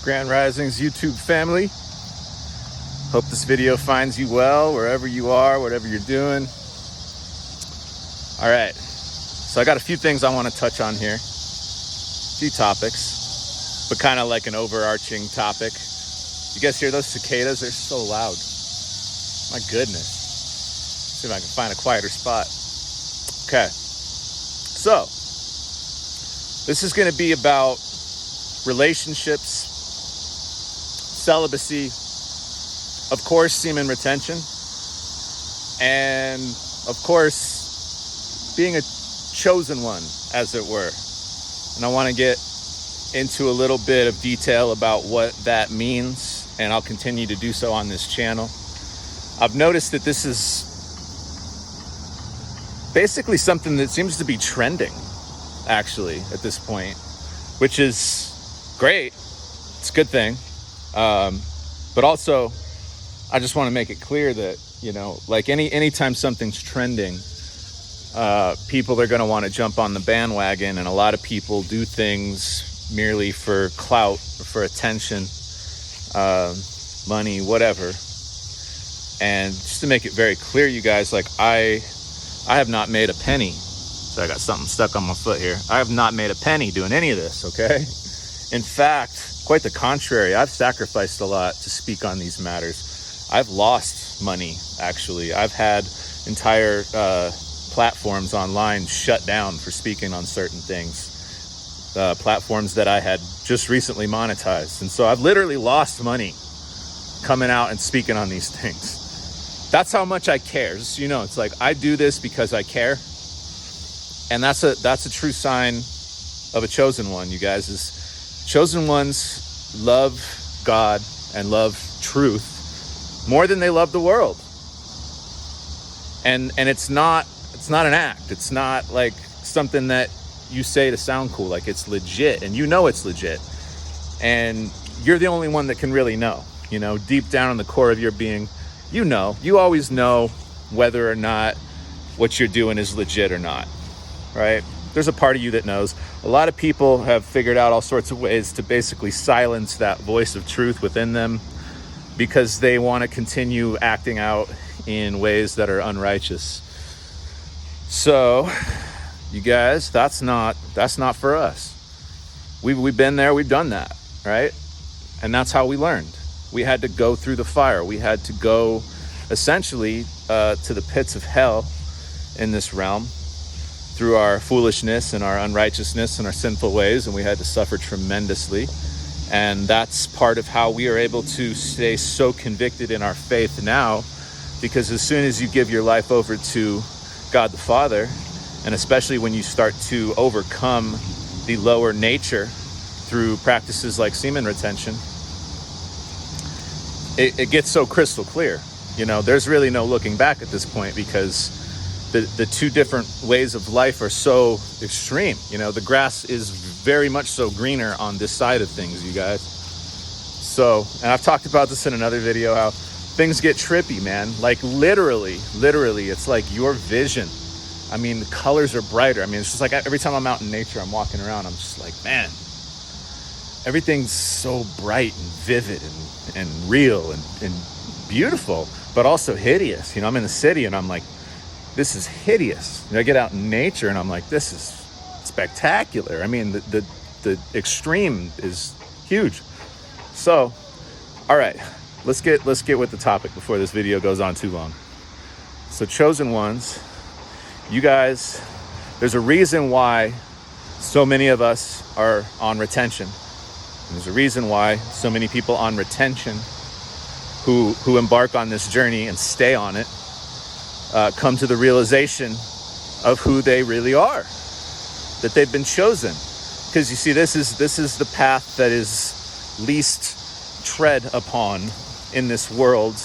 Grand Risings YouTube family. Hope this video finds you well, wherever you are, whatever you're doing. All right, so I got a few things I want to touch on here. A few topics, but kind of like an overarching topic. You guys hear those cicadas? They're so loud. My goodness. See if I can find a quieter spot. Okay, so this is going to be about relationships, celibacy, of course, semen retention, and of course, being a chosen one, as it were. And I want to get into a little bit of detail about what that means, and I'll continue to do so on this channel. I've noticed that this is basically something that seems to be trending, actually, at this point, which is great. It's a good thing. But also, I just want to make it clear that, you know, like anytime something's trending, people are going to want to jump on the bandwagon, and a lot of people do things merely for clout, for attention, money, whatever. And just to make it very clear, you guys, like I have not made a penny. So I got something stuck on my foot here. I have not made a penny doing any of this, okay? In fact, quite the contrary. I've sacrificed a lot to speak on these matters. I've lost money, actually. I've had entire platforms online shut down for speaking on certain things. Platforms that I had just recently monetized. And so I've literally lost money coming out and speaking on these things. That's how much I care. Just, you know, it's like I do this because I care. And that's a true sign of a chosen one, you guys. Is chosen ones love God and love truth more than they love the world. And it's not an act. It's not like something that you say to sound cool. Like, it's legit, and you know it's legit. And you're the only one that can really know, you know, deep down in the core of your being. You know, you always know whether or not what you're doing is legit or not, right? There's a part of you that knows. A lot of people have figured out all sorts of ways to basically silence that voice of truth within them because they want to continue acting out in ways that are unrighteous. So, you guys, that's not for us. We've been there, we've done that, right? And that's how we learned. We had to go through the fire. We had to go essentially to the pits of hell in this realm through our foolishness and our unrighteousness and our sinful ways, and we had to suffer tremendously. And that's part of how we are able to stay so convicted in our faith now, because as soon as you give your life over to God the Father, and especially when you start to overcome the lower nature through practices like semen retention, it gets so crystal clear. You know, there's really no looking back at this point, because the two different ways of life are so extreme. You know, the grass is very much so greener on this side of things, you guys. So, and I've talked about this in another video, how things get trippy, man. Like literally, it's like your vision. I mean, the colors are brighter. I mean, it's just like every time I'm out in nature, I'm walking around, I'm just like, man, everything's so bright and vivid and real and beautiful, but also hideous. You know, I'm in the city and I'm like, this is hideous. You know, I get out in nature and I'm like, this is spectacular. I mean, the extreme is huge. So, all right, let's get with the topic before this video goes on too long. So, chosen ones, you guys, there's a reason why so many of us are on retention. There's a reason why so many people on retention who embark on this journey and stay on it come to the realization of who they really are, that they've been chosen. Because you see, this is the path that is least tread upon in this world,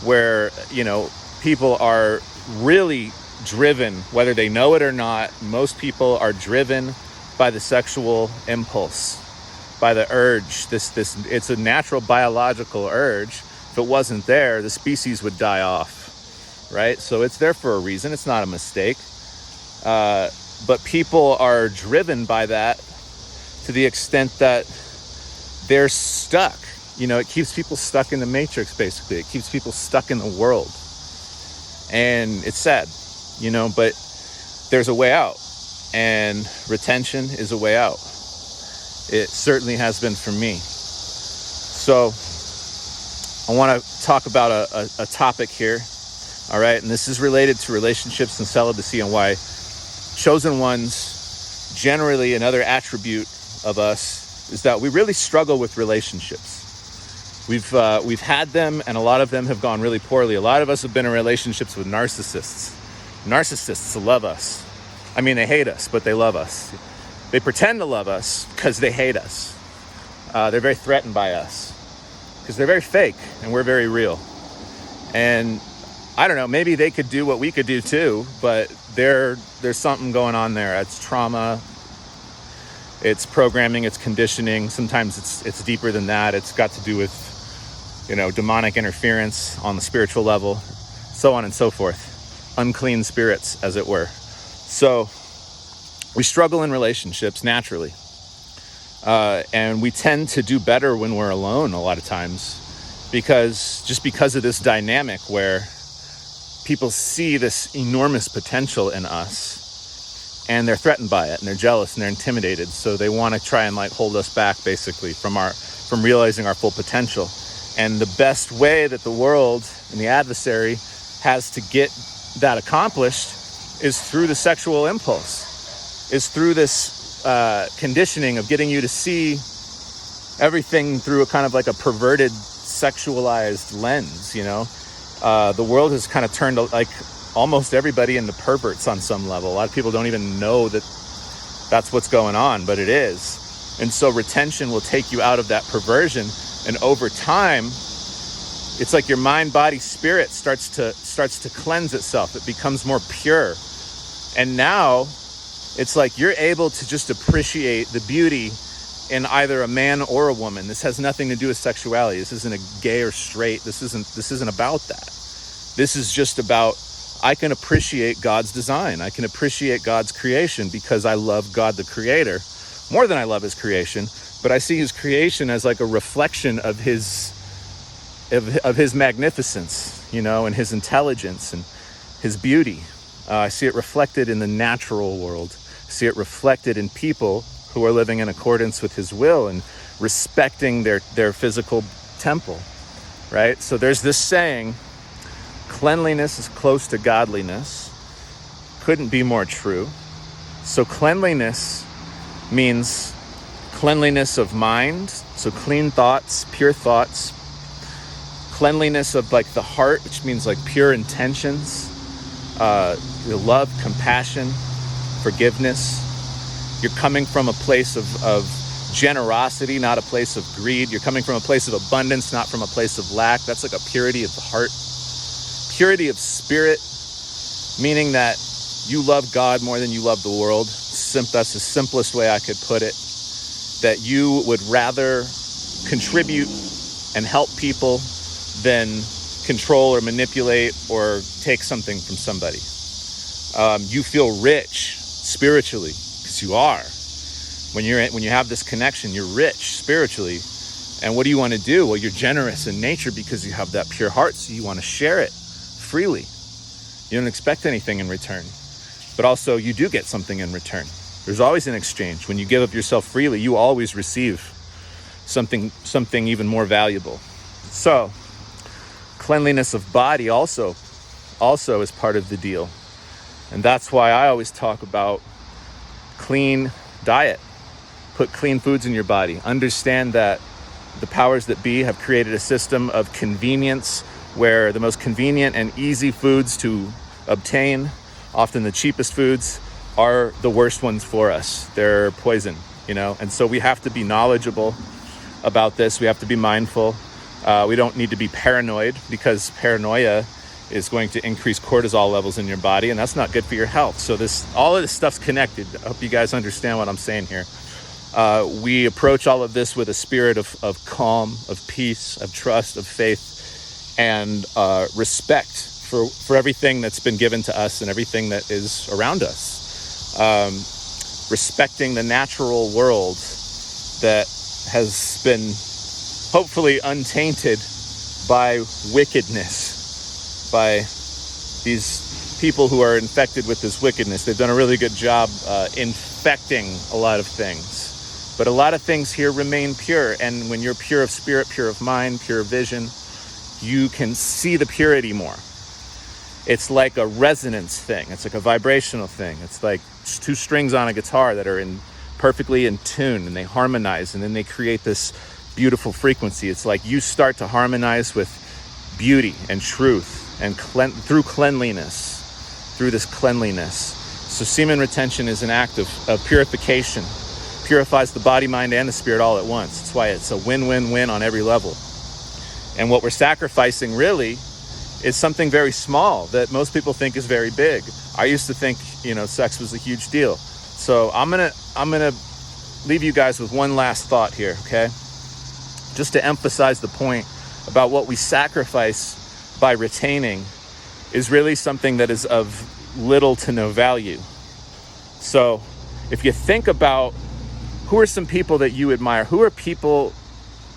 where, you know, people are really driven, whether they know it or not. Most people are driven by the sexual impulse, by the urge. This it's a natural biological urge. If it wasn't there, the species would die off, right? So it's there for a reason. It's not a mistake. But people are driven by that to the extent that they're stuck. It keeps people stuck in the matrix, basically. It keeps people stuck in the world. And it's sad, but there's a way out. And retention is a way out. It certainly has been for me. So I want to talk about a topic here. All right. And this is related to relationships and celibacy, and why chosen ones, generally another attribute of us, is that we really struggle with relationships. We've had them, and a lot of them have gone really poorly. A lot of us have been in relationships with narcissists. Narcissists love us. I mean, they hate us, but they love us. They pretend to love us because they hate us. They're very threatened by us because they're very fake and we're very real. And I don't know, maybe they could do what we could do too, but there's something going on there. It's trauma, it's programming, it's conditioning. Sometimes it's deeper than that. It's got to do with, demonic interference on the spiritual level, so on and so forth. Unclean spirits, as it were. So we struggle in relationships naturally. And we tend to do better when we're alone a lot of times, because of this dynamic where people see this enormous potential in us and they're threatened by it and they're jealous and they're intimidated. So they want to try and hold us back, basically, from realizing our full potential. And the best way that the world and the adversary has to get that accomplished is through the sexual impulse, is through this conditioning of getting you to see everything through a kind of like a perverted, sexualized lens. The world has kind of turned almost everybody into perverts on some level. A lot of people don't even know that that's what's going on, but it is. And so retention will take you out of that perversion. And over time, it's like your mind, body, spirit starts to cleanse itself. It becomes more pure. And now it's like you're able to just appreciate the beauty in either a man or a woman. This has nothing to do with sexuality. This isn't a gay or straight. This isn't about that. This is just about, I can appreciate God's design. I can appreciate God's creation because I love God the Creator more than I love his creation. But I see his creation as like a reflection of his magnificence, and his intelligence and his beauty. I see it reflected in the natural world. I see it reflected in people who are living in accordance with his will and respecting their physical temple, right? So there's this saying, cleanliness is close to godliness. Couldn't be more true. So cleanliness means cleanliness of mind, so clean thoughts, pure thoughts. Cleanliness of the heart, which means pure intentions, love, compassion, forgiveness. You're coming from a place of generosity, not a place of greed. You're coming from a place of abundance, not from a place of lack. That's like a purity of the heart. Purity of spirit, meaning that you love God more than you love the world. That's the simplest way I could put it. That you would rather contribute and help people than control or manipulate or take something from somebody. You feel rich spiritually, because you are. When you have this connection, you're rich spiritually. And what do you want to do? Well, you're generous in nature because you have that pure heart, so you want to share it freely. You don't expect anything in return. But also, you do get something in return. There's always an exchange. When you give of yourself freely, you always receive something even more valuable. So, cleanliness of body also is part of the deal. And that's why I always talk about clean diet. Put clean foods in your body. Understand that the powers that be have created a system of convenience where the most convenient and easy foods to obtain, often the cheapest foods, are the worst ones for us. They're poison, and so we have to be knowledgeable about this. We have to be mindful. We don't need to be paranoid, because paranoia is going to increase cortisol levels in your body, and that's not good for your health. So all of this stuff's connected. I hope you guys understand what I'm saying here. We approach all of this with a spirit of calm, of peace, of trust, of faith, and respect for everything that's been given to us and everything that is around us. Respecting the natural world that has been hopefully untainted by wickedness, by these people who are infected with this wickedness. They've done a really good job infecting a lot of things. But a lot of things here remain pure. And when you're pure of spirit, pure of mind, pure of vision, you can see the purity more. It's like a resonance thing. It's like a vibrational thing. It's like two strings on a guitar that are perfectly in tune, and they harmonize, and then they create this beautiful frequency. It's like you start to harmonize with beauty and truth and through cleanliness, through this cleanliness. So semen retention is an act of purification. Purifies the body, mind, and the spirit all at once. That's why it's a win-win-win on every level. And what we're sacrificing really is something very small that most people think is very big. I used to think, sex was a huge deal. So I'm gonna leave you guys with one last thought here, okay? Just to emphasize the point about what we sacrifice by retaining is really something that is of little to no value. So if you think about who are some people that you admire, who are people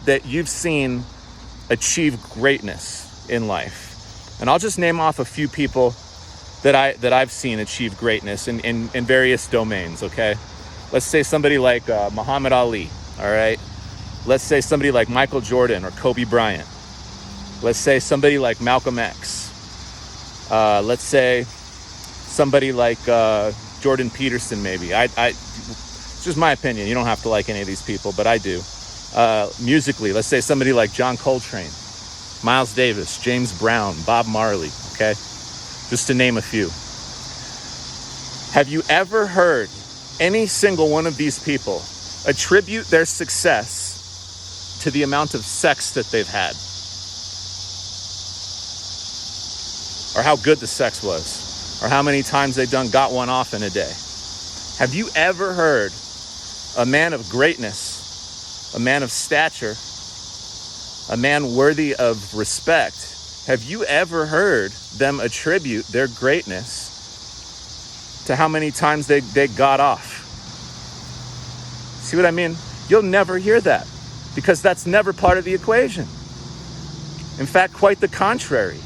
that you've seen achieve greatness in life? And I'll just name off a few people that I've seen achieve greatness in various domains, okay? Let's say somebody like Muhammad Ali, all right? Let's say somebody like Michael Jordan or Kobe Bryant. Let's say somebody like Malcolm X. Let's say somebody like Jordan Peterson, maybe. It's just my opinion. You don't have to like any of these people, but I do. Musically, let's say somebody like John Coltrane, Miles Davis, James Brown, Bob Marley, okay? Just to name a few. Have you ever heard any single one of these people attribute their success to the amount of sex that they've had? Or how good the sex was? Or how many times they got one off in a day? Have you ever heard a man of greatness, a man of stature, a man worthy of respect, have you ever heard them attribute their greatness to how many times they got off? See what I mean? You'll never hear that because that's never part of the equation. In fact, quite the contrary.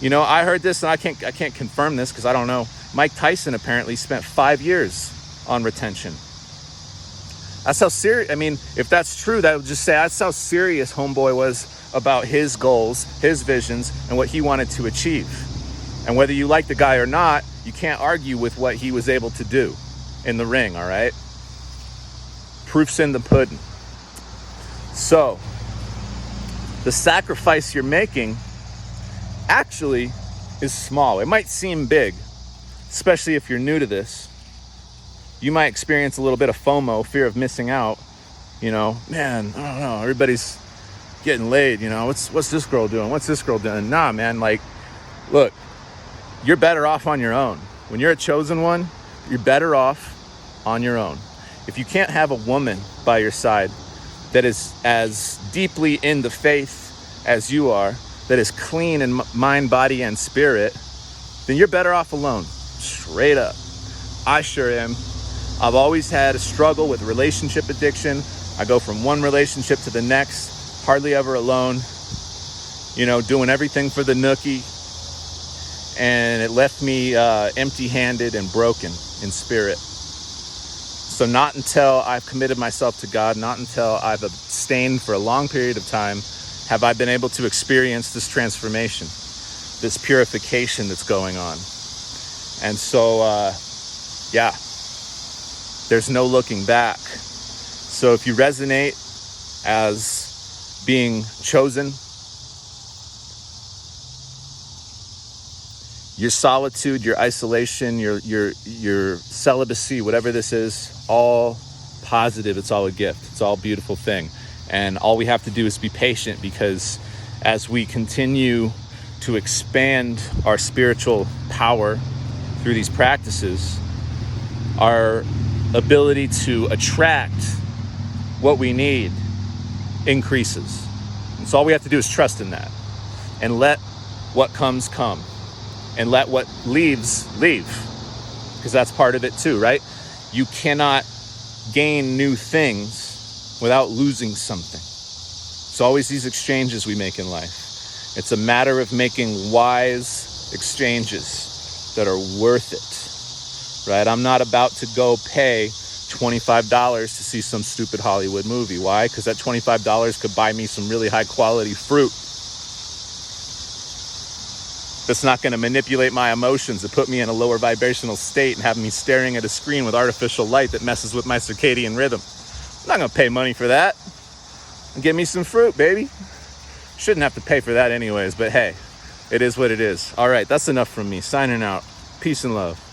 I heard this, and I can't confirm this because I don't know. Mike Tyson apparently spent 5 years on retention. That's how serious, if that's true, that would just say that's how serious homeboy was about his goals, his visions, and what he wanted to achieve. And whether you like the guy or not, you can't argue with what he was able to do in the ring, all right? Proof's in the pudding. So, the sacrifice you're making actually is small. It might seem big, especially if you're new to this. You might experience a little bit of FOMO, fear of missing out. Man, I don't know. Everybody's getting laid. What's this girl doing? What's this girl doing? Nah, man. Look, you're better off on your own. When you're a chosen one, you're better off on your own. If you can't have a woman by your side that is as deeply in the faith as you are, that is clean in mind, body, and spirit, then you're better off alone. Straight up. I sure am. I've always had a struggle with relationship addiction. I go from one relationship to the next, hardly ever alone, doing everything for the nookie. And it left me empty-handed and broken in spirit. So not until I've committed myself to God, not until I've abstained for a long period of time, have I been able to experience this transformation, this purification that's going on. And so, there's no looking back. So if you resonate as being chosen, your solitude, your isolation, your celibacy, whatever this is, all positive. It's all a gift. It's all a beautiful thing. And all we have to do is be patient, because as we continue to expand our spiritual power through these practices, our ability to attract what we need increases. And so all we have to do is trust in that and let what comes come and let what leaves leave, because that's part of it too, right? You cannot gain new things without losing something. It's always these exchanges we make in life. It's a matter of making wise exchanges that are worth it, right? I'm not about to go pay $25 to see some stupid Hollywood movie. Why? Because that $25 could buy me some really high quality fruit that's not going to manipulate my emotions, to put me in a lower vibrational state and have me staring at a screen with artificial light that messes with my circadian rhythm. I'm not going to pay money for that. Give me some fruit, baby. Shouldn't have to pay for that anyways, but hey, it is what it is. All right, that's enough from me. Signing out. Peace and love.